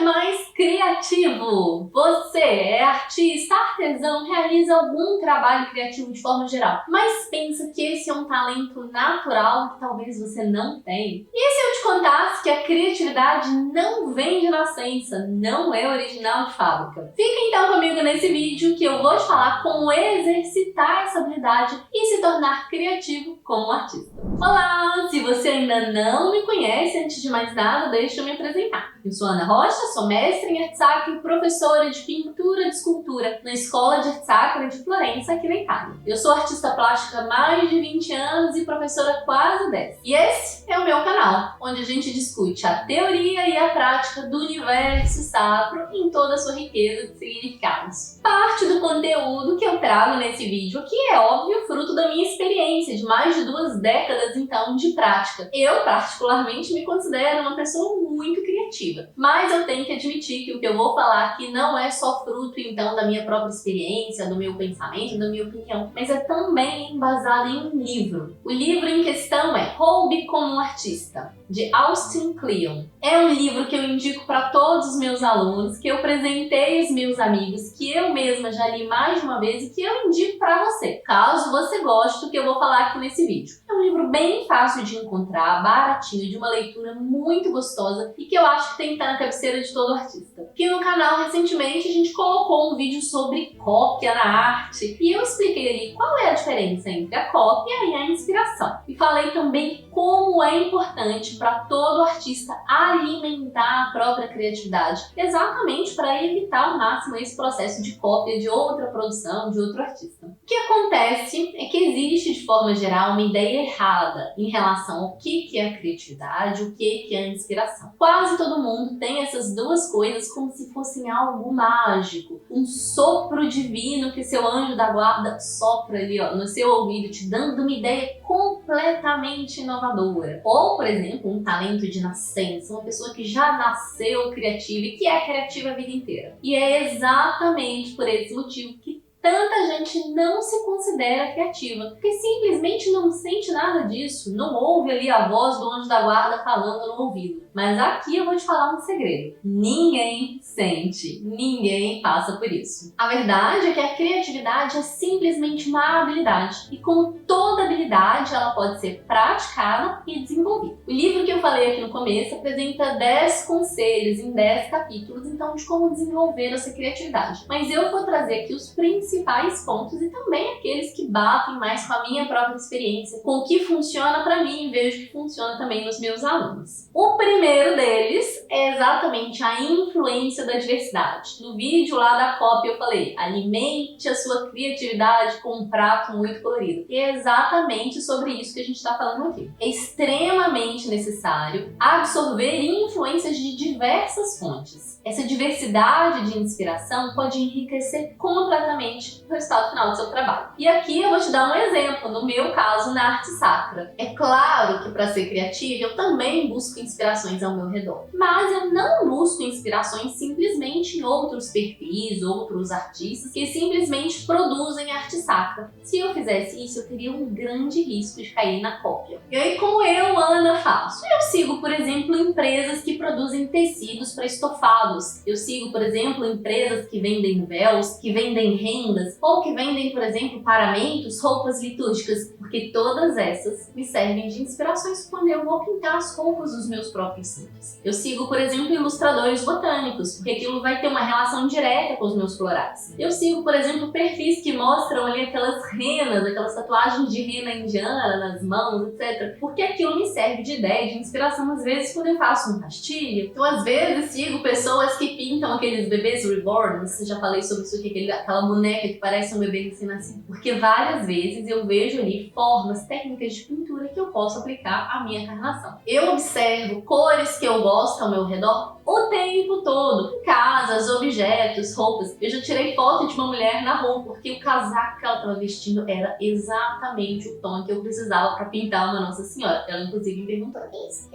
mais criativo? Você é artista, artesão, realiza algum trabalho criativo de forma geral, mas pensa que esse é um talento natural que talvez você não tenha? E se eu te contasse que a criatividade não vem de nascença, não é original de fábrica? Fica então comigo nesse vídeo que eu vou te falar como exercitar essa habilidade e se tornar criativo como artista. Olá! Se você ainda não me conhece, antes de mais nada, deixa eu me apresentar. Eu sou Ana Rocha, sou mestre em arte sacra e professora de pintura e de escultura na Escola de Arte Sacra de Florença, aqui na Itália. Eu sou artista plástica há mais de 20 anos e professora há quase 10. E esse é o meu canal, onde a gente discute a teoria e a prática do universo sacro em toda a sua riqueza de significados. Parte do conteúdo que eu trago nesse vídeo aqui é, óbvio, fruto da minha experiência de mais de 2 décadas, então, de prática. Eu, particularmente, me considero uma pessoa muito criativa. Mas eu tenho que admitir que o que eu vou falar aqui não é só fruto, então, da minha própria experiência, do meu pensamento, da minha opinião, mas é também embasado em um livro. O livro em questão é Roube como um Artista, de Austin Kleon. É um livro que eu indico para todos os meus alunos, que eu presentei aos meus amigos, que eu mesma já li mais de uma vez e que eu indico para você, caso você goste do que eu vou falar aqui nesse vídeo. É um livro bem fácil de encontrar, baratinho, de uma leitura muito gostosa e que eu acho que tem que estar na cabeceira de todo artista. Aqui no canal, recentemente, a gente colocou um vídeo sobre cópia na arte e eu expliquei ali qual é a diferença entre a cópia e a inspiração. E falei também como é importante para todo artista alimentar a própria criatividade, exatamente para evitar ao máximo esse processo de cópia de outra produção, de outro artista. O que acontece é que existe, de forma geral, uma ideia errada em relação ao que é a criatividade, o que é a inspiração. Quase todo mundo tem essas duas coisas como se fossem algo mágico, um sopro divino que seu anjo da guarda sopra ali, ó, no seu ouvido, te dando uma ideia completamente inovadora. Ou, por exemplo, um talento de nascença, uma pessoa que já nasceu criativa e que é criativa a vida inteira. E é exatamente por esse motivo que tanta gente não se considera criativa, porque simplesmente não sente nada disso, não ouve ali a voz do anjo da guarda falando no ouvido. Mas aqui eu vou te falar um segredo. Ninguém sente, ninguém passa por isso. A verdade é que a criatividade é simplesmente uma habilidade, e como toda habilidade, ela pode ser praticada e desenvolvida. O livro que eu falei aqui no começo apresenta 10 conselhos em 10 capítulos, então, de como desenvolver essa criatividade. Mas eu vou trazer aqui os principais pontos e também aqueles que batem mais com a minha própria experiência, com o que funciona para mim e vejo que funciona também nos meus alunos. O primeiro deles é exatamente a influência da diversidade. No vídeo lá da cópia eu falei, alimente a sua criatividade com um prato muito colorido. E é exatamente sobre isso que a gente está falando aqui. É extremamente necessário absorver influências de diversas fontes. Essa diversidade de inspiração pode enriquecer completamente o resultado final do seu trabalho. E aqui eu vou te dar um exemplo, no meu caso, na arte sacra. É claro que para ser criativa eu também busco inspirações ao meu redor, mas eu não busco inspirações simplesmente em outros perfis, outros artistas que simplesmente produzem arte sacra. Se eu fizesse isso, eu teria um grande risco de cair na cópia. E aí, como eu, Ana, faço? Eu sigo, por exemplo, empresas que produzem tecidos para estofados. Eu sigo, por exemplo, empresas que vendem véus, que vendem rendas, ou que vendem, por exemplo, paramentos, roupas litúrgicas, porque todas essas me servem de inspirações quando eu vou pintar as roupas dos meus próprios cintos. Eu sigo, por exemplo, ilustradores botânicos, porque aquilo vai ter uma relação direta com os meus florais. Eu sigo, por exemplo, perfis que mostram ali aquelas renas, aquelas tatuagens de rena indiana nas mãos, etc. Porque aquilo me serve de ideia, de inspiração, às vezes, quando eu faço um rastilho. Então, às vezes, sigo pessoas que pintam aqueles bebês reborns, eu já falei sobre isso aqui, aquela boneca que parece um bebê recém-nascido. Porque várias vezes eu vejo ali formas, técnicas de pintura que eu posso aplicar à minha encarnação. Eu observo cores que eu gosto ao meu redor o tempo todo. Casas, objetos, roupas. Eu já tirei foto de uma mulher na rua porque o casaco que ela estava vestindo era exatamente o tom que eu precisava para pintar uma Nossa Senhora. Ela inclusive me perguntou isso.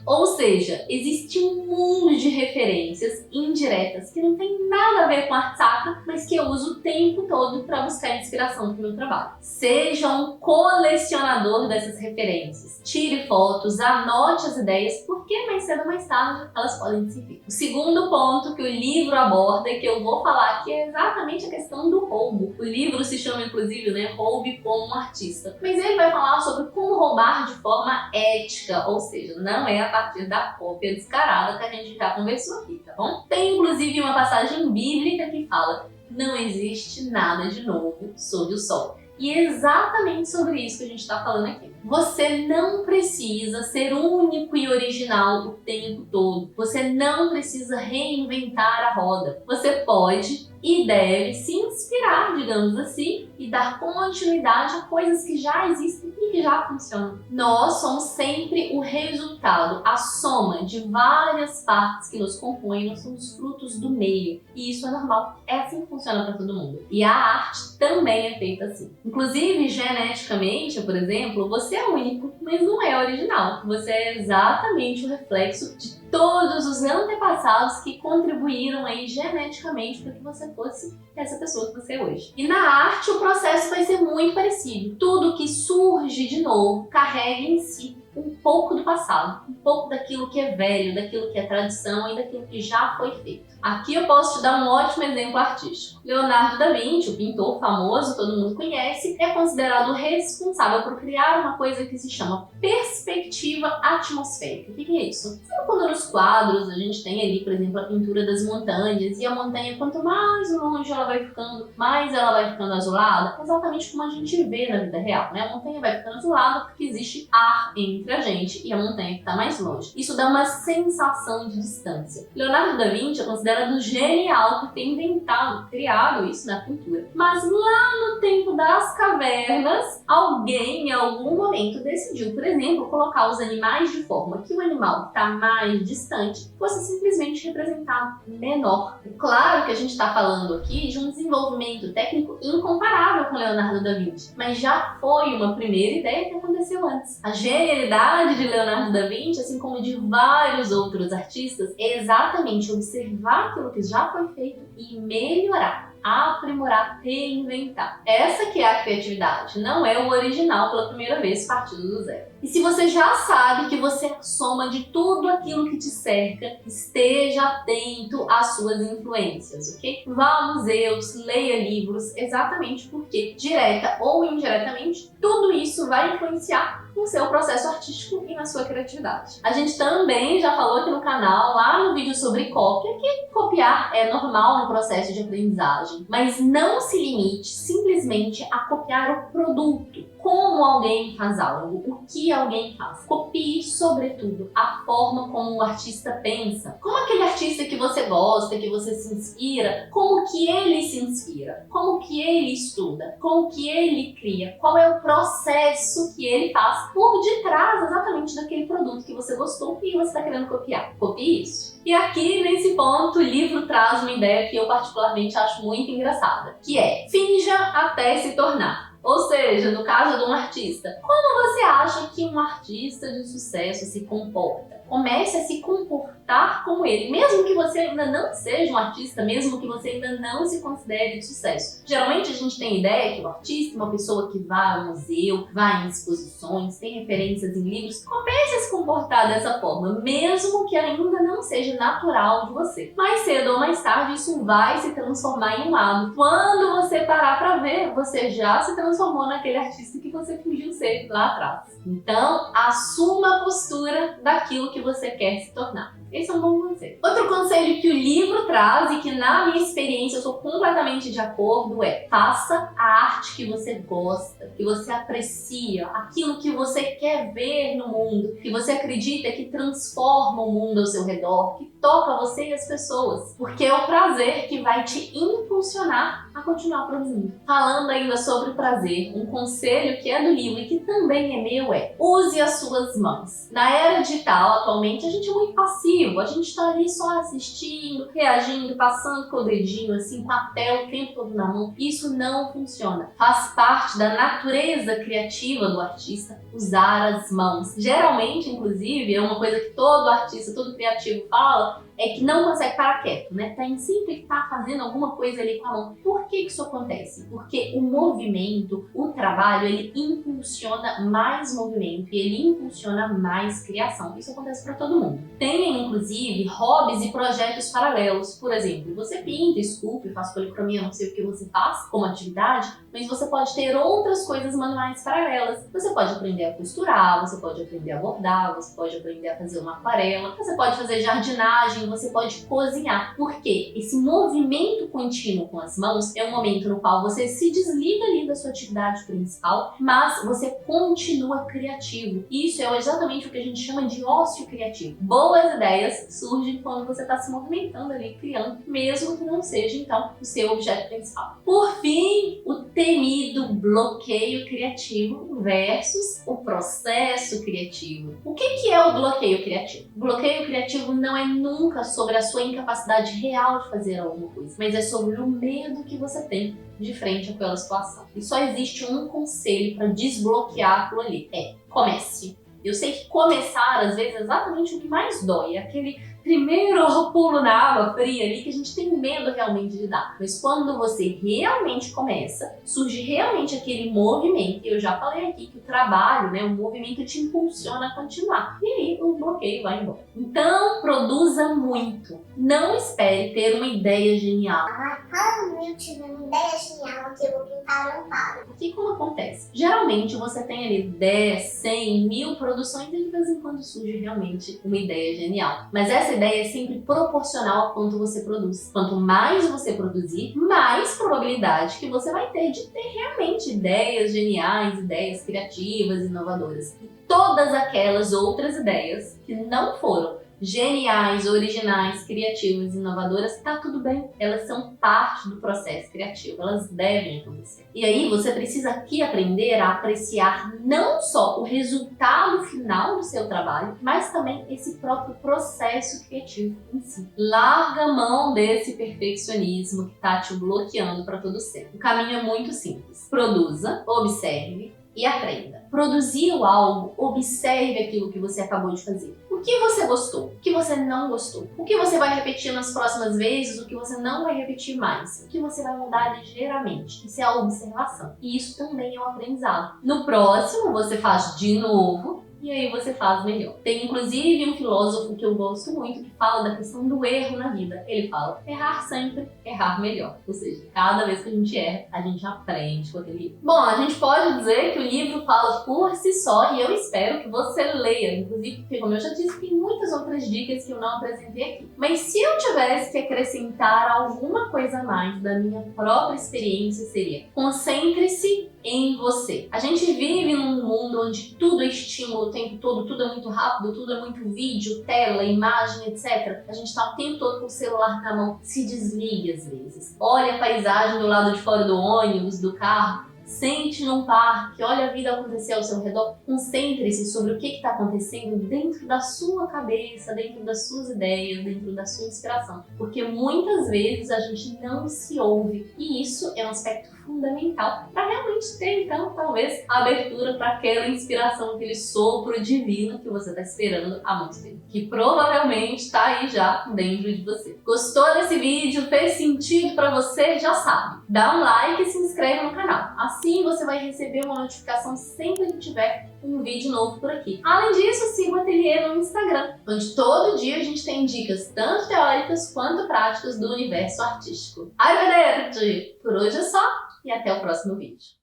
Ou seja, existe um mundo de referências indiretas que não tem nada a ver com arte sacra, mas que eu uso o tempo todo para buscar inspiração para o meu trabalho. Seja um colecionador dessas referências. Tire fotos, anote as ideias, porque mais cedo ou mais tarde elas elas podem se ver. O segundo ponto que o livro aborda e que eu vou falar aqui é exatamente a questão do roubo. O livro se chama, inclusive, né, Roube como um Artista. Mas ele vai falar sobre como roubar de forma ética, ou seja, não é a partir da cópia descarada que a gente já conversou aqui, tá bom? Tem, inclusive, uma passagem bíblica que fala: não existe nada de novo sob o sol. E é exatamente sobre isso que a gente está falando aqui. Você não precisa ser único e original o tempo todo. Você não precisa reinventar a roda. Você pode e deve se inspirar, digamos assim, e dar continuidade a coisas que já existem e que já funcionam. Nós somos sempre o resultado, a soma de várias partes que nos compõem. Nós somos frutos do meio. E isso é normal. É assim que funciona para todo mundo. E a arte também é feita assim. Inclusive, geneticamente, por exemplo, você é único, mas não é original. Você é exatamente o reflexo de todos os antepassados que contribuíram aí geneticamente para que você fosse essa pessoa que você é hoje. E na arte o processo vai ser muito parecido. Tudo que surge de novo carrega em si um pouco do passado, um pouco daquilo que é velho, daquilo que é tradição e daquilo que já foi feito. Aqui eu posso te dar um ótimo exemplo artístico. Leonardo da Vinci, o pintor famoso, todo mundo conhece, é considerado responsável por criar uma coisa que se chama perspectiva atmosférica. O que é isso? Sabe quando nos quadros a gente tem ali, por exemplo, a pintura das montanhas, e a montanha, quanto mais longe ela vai ficando, mais ela vai ficando azulada? Exatamente como a gente vê na vida real, né? A montanha vai ficando azulada porque existe ar entre a gente e a montanha que está mais longe. Isso dá uma sensação de distância. Leonardo da Vinci é considerado genial por ter inventado, criado isso na pintura. Mas lá no tempo das cavernas, alguém em algum momento decidiu, por exemplo, colocar os animais de forma que o animal que está mais distante fosse simplesmente representado menor. É claro que a gente está falando aqui de um desenvolvimento técnico incomparável com Leonardo da Vinci, mas já foi uma primeira ideia que aconteceu antes. A genialidade de Leonardo da Vinci, assim como de vários outros artistas, é exatamente observar aquilo que já foi feito e melhorar, aprimorar, reinventar. Essa que é a criatividade, não é o original pela primeira vez partindo do zero. E se você já sabe que você é a soma de tudo aquilo que te cerca, esteja atento às suas influências, ok? Vá a museus, leia livros, exatamente porque, direta ou indiretamente, tudo isso vai influenciar no seu processo artístico e na sua criatividade. A gente também já falou aqui no canal, lá no vídeo sobre cópia, que copiar é normal no processo de aprendizagem, mas não se limite simplesmente a copiar o produto, como alguém faz algo, o que alguém faz. Copie, sobretudo, a forma como o artista pensa. Como aquele artista que você gosta, que você se inspira, como que ele se inspira, como que ele estuda, como que ele cria, qual é o processo que ele faz por detrás exatamente daquele produto que você gostou e você está querendo copiar. Copie isso. E aqui, nesse ponto, o livro traz uma ideia que eu particularmente acho muito engraçada, que é: finja até se tornar. Ou seja, no caso de um artista, como você acha que um artista de sucesso se comporta? Comece a se comportar como ele, mesmo que você ainda não seja um artista, mesmo que você ainda não se considere de sucesso. Geralmente a gente tem a ideia que o artista é uma pessoa que vai ao museu, vai em exposições, tem referências em livros. Comece a se comportar dessa forma, mesmo que ainda não seja natural de você. Mais cedo ou mais tarde isso vai se transformar em um hábito. Quando você parar pra ver, você já se transformou naquele artista que você fingiu ser lá atrás. Então, assuma a postura daquilo que você quer se tornar. Esse é um bom conselho. Outro conselho que o livro traz e que na minha experiência eu sou completamente de acordo é: faça a arte que você gosta, que você aprecia, aquilo que você quer ver no mundo, que você acredita que transforma o mundo ao seu redor, que toca você e as pessoas, porque é o prazer que vai te impulsionar a continuar produzindo. Falando ainda sobre prazer, um conselho que é do livro e que também é meu é: use as suas mãos. Na era digital, atualmente, a gente é muito passivo. A gente tá ali só assistindo, reagindo, passando com o dedinho assim, com a tela o tempo todo na mão. Isso não funciona. Faz parte da natureza criativa do artista usar as mãos. Geralmente, inclusive, é uma coisa que todo artista, todo criativo fala, é que não consegue parar quieto, né? Sempre que tá fazendo alguma coisa ali com a mão. Por que isso acontece? Porque o movimento, o trabalho, ele impulsiona mais movimento e ele impulsiona mais criação. Isso acontece para todo mundo. Tem, inclusive, hobbies e projetos paralelos. Por exemplo, você pinta, esculpe, faz policromia, não sei o que você faz como atividade, mas você pode ter outras coisas manuais paralelas. Você pode aprender a costurar, você pode aprender a bordar, você pode aprender a fazer uma aquarela, você pode fazer jardinagem, você pode cozinhar. Porque esse movimento contínuo com as mãos é um momento no qual você se desliga ali da sua atividade principal, mas você continua criativo. Isso é exatamente o que a gente chama de ócio criativo. Boas ideias surgem quando você está se movimentando ali, criando, mesmo que não seja, então, o seu objeto principal. Por fim, o temido bloqueio criativo versus o processo criativo. O que é o bloqueio criativo? O bloqueio criativo não é nunca sobre a sua incapacidade real de fazer alguma coisa, mas é sobre o medo que você tem de frente àquela situação. E só existe um conselho para desbloquear aquilo ali. Comece. Eu sei que começar, às vezes, é exatamente o que mais dói. É aquele primeiro pulo na água fria ali que a gente tem medo realmente de dar. Mas quando você realmente começa, surge realmente aquele movimento. E eu já falei aqui que o trabalho, o movimento te impulsiona a continuar. E aí o bloqueio vai embora. Então, produza muito. Não espere ter uma ideia genial. Quando eu tiver uma ideia genial aqui, eu vou pintar um quadro. Aqui como acontece? Geralmente você tem ali 10, 100, 1000 produções e de vez em quando surge realmente uma ideia genial. Mas essa ideia é sempre proporcional ao quanto você produz. Quanto mais você produzir, mais probabilidade que você vai ter de ter realmente ideias geniais, ideias criativas, inovadoras. E todas aquelas outras ideias que não foram geniais, originais, criativas, inovadoras, tá tudo bem. Elas são parte do processo criativo, elas devem acontecer. E aí você precisa aqui aprender a apreciar não só o resultado final do seu trabalho, mas também esse próprio processo criativo em si. Larga a mão desse perfeccionismo que tá te bloqueando para todo sempre. O caminho é muito simples. Produza, observe e aprenda. Produziu algo, observe aquilo que você acabou de fazer. O que você gostou? O que você não gostou? O que você vai repetir nas próximas vezes? O que você não vai repetir mais? O que você vai mudar ligeiramente? Isso é a observação. E isso também é um aprendizado. No próximo, você faz de novo. E aí você faz melhor. Tem inclusive um filósofo que eu gosto muito que fala da questão do erro na vida. Ele fala, errar sempre, errar melhor. Ou seja, cada vez que a gente erra, a gente aprende com aquele livro. Bom, a gente pode dizer que o livro fala por si só e eu espero que você leia. Inclusive, porque como eu já disse, tem muitas outras dicas que eu não apresentei aqui. Mas se eu tivesse que acrescentar alguma coisa a mais da minha própria experiência, seria concentre-se em você. A gente vive num mundo onde tudo é estímulo o tempo todo, tudo é muito rápido, tudo é muito vídeo, tela, imagem, etc. A gente tá o tempo todo com o celular na mão. Se desligue às vezes. Olha a paisagem do lado de fora do ônibus, do carro. Sente num parque, olha a vida acontecer ao seu redor. Concentre-se sobre o que está acontecendo dentro da sua cabeça, dentro das suas ideias, dentro da sua inspiração. Porque muitas vezes a gente não se ouve. E isso é um aspecto fundamental para realmente ter, então, talvez, a abertura para aquela inspiração, aquele sopro divino que você está esperando há muito tempo. Que provavelmente está aí já dentro de você. Gostou desse vídeo? Fez sentido para você? Já sabe. Dá um like e se inscreve no canal. Assim você vai receber uma notificação sempre que tiver um vídeo novo por aqui. Além disso, siga o Ateliê no Instagram, onde todo dia a gente tem dicas tanto teóricas quanto práticas do universo artístico. Arrivederci! Por hoje é só e até o próximo vídeo.